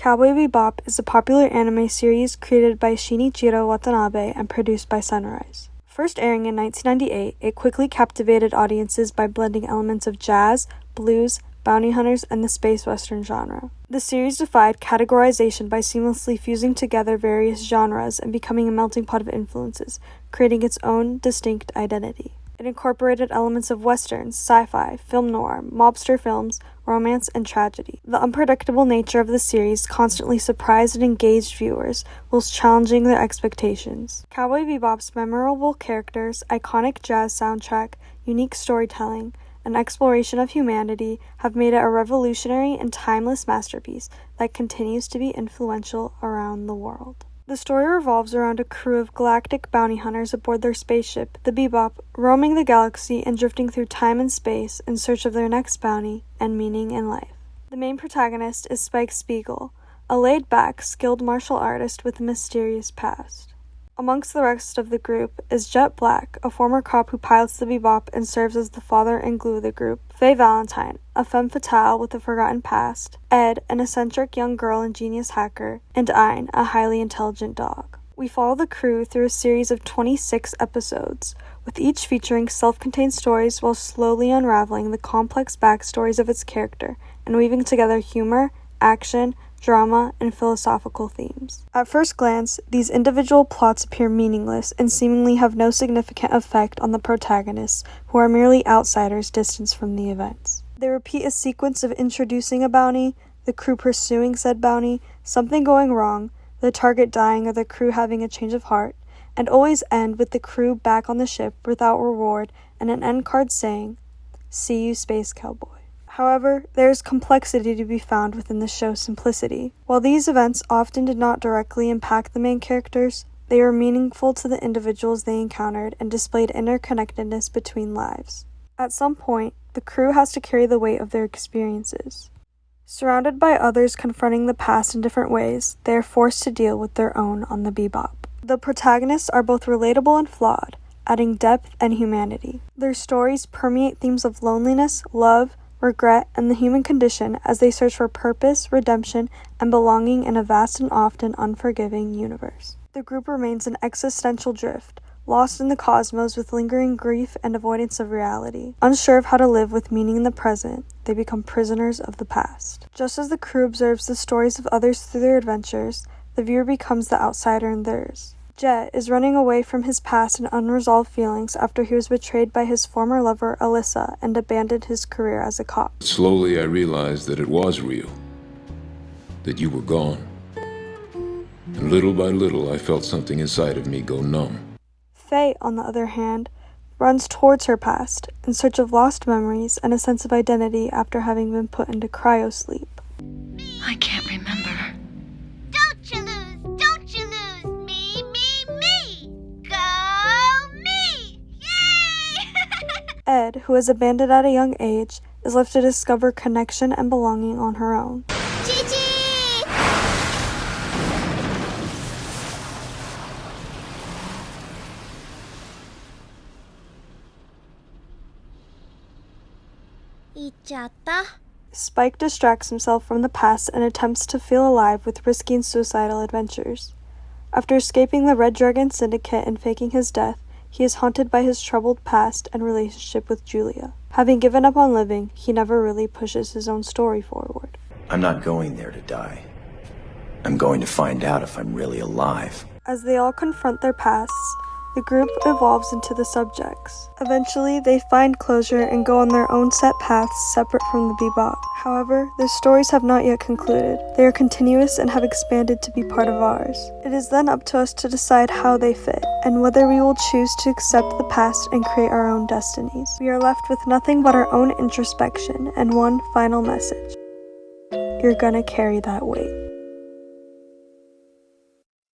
Cowboy Bebop is a popular anime series created by Shinichiro Watanabe and produced by Sunrise. First airing in 1998, it quickly captivated audiences by blending elements of jazz, blues, bounty hunters, and the space western genre. The series defied categorization by seamlessly fusing together various genres and becoming a melting pot of influences, creating its own distinct identity. It incorporated elements of westerns, sci-fi, film noir, mobster films, romance, and tragedy. The unpredictable nature of the series constantly surprised and engaged viewers, whilst challenging their expectations. Cowboy Bebop's memorable characters, iconic jazz soundtrack, unique storytelling, and exploration of humanity have made it a revolutionary and timeless masterpiece that continues to be influential around the world. The story revolves around a crew of galactic bounty hunters aboard their spaceship, the Bebop, roaming the galaxy and drifting through time and space in search of their next bounty and meaning in life. The main protagonist is Spike Spiegel, a laid-back, skilled martial artist with a mysterious past. Amongst the rest of the group is Jet Black, a former cop who pilots the Bebop and serves as the father and glue of the group, Faye Valentine, a femme fatale with a forgotten past, Ed, an eccentric young girl and genius hacker, and Ein, a highly intelligent dog. We follow the crew through a series of 26 episodes, with each featuring self-contained stories while slowly unraveling the complex backstories of its character and weaving together humor, action, drama, and philosophical themes. At first glance, these individual plots appear meaningless and seemingly have no significant effect on the protagonists, who are merely outsiders distanced from the events. They repeat a sequence of introducing a bounty, the crew pursuing said bounty, something going wrong, the target dying or the crew having a change of heart, and always end with the crew back on the ship without reward and an end card saying, "See you, Space Cowboy." However, there is complexity to be found within the show's simplicity. While these events often did not directly impact the main characters, they were meaningful to the individuals they encountered and displayed interconnectedness between lives. At some point, the crew has to carry the weight of their experiences. Surrounded by others confronting the past in different ways, they are forced to deal with their own on the Bebop. The protagonists are both relatable and flawed, adding depth and humanity. Their stories permeate themes of loneliness, love, regret, and the human condition as they search for purpose, redemption, and belonging in a vast and often unforgiving universe. The group remains an existential drift, lost in the cosmos with lingering grief and avoidance of reality. Unsure of how to live with meaning in the present, they become prisoners of the past. Just as the crew observes the stories of others through their adventures, the viewer becomes the outsider in theirs. Jet is running away from his past and unresolved feelings after he was betrayed by his former lover, Alyssa, and abandoned his career as a cop. Slowly, I realized that it was real, that you were gone. And little by little, I felt something inside of me go numb. Faye, on the other hand, runs towards her past, in search of lost memories and a sense of identity after having been put into cryosleep. I can't remember. Don't you lose, me. Go me! Yay! Ed, who was abandoned at a young age, is left to discover connection and belonging on her own. Gigi! Spike distracts himself from the past and attempts to feel alive with risky and suicidal adventures. After escaping the Red Dragon Syndicate and faking his death, he is haunted by his troubled past and relationship with Julia. Having given up on living, he never really pushes his own story forward. I'm not going there to die. I'm going to find out if I'm really alive. As they all confront their pasts, the group evolves into the subjects. Eventually, they find closure and go on their own set paths separate from the Bebop. However, their stories have not yet concluded. They are continuous and have expanded to be part of ours. It is then up to us to decide how they fit, and whether we will choose to accept the past and create our own destinies. We are left with nothing but our own introspection and one final message. You're gonna carry that weight.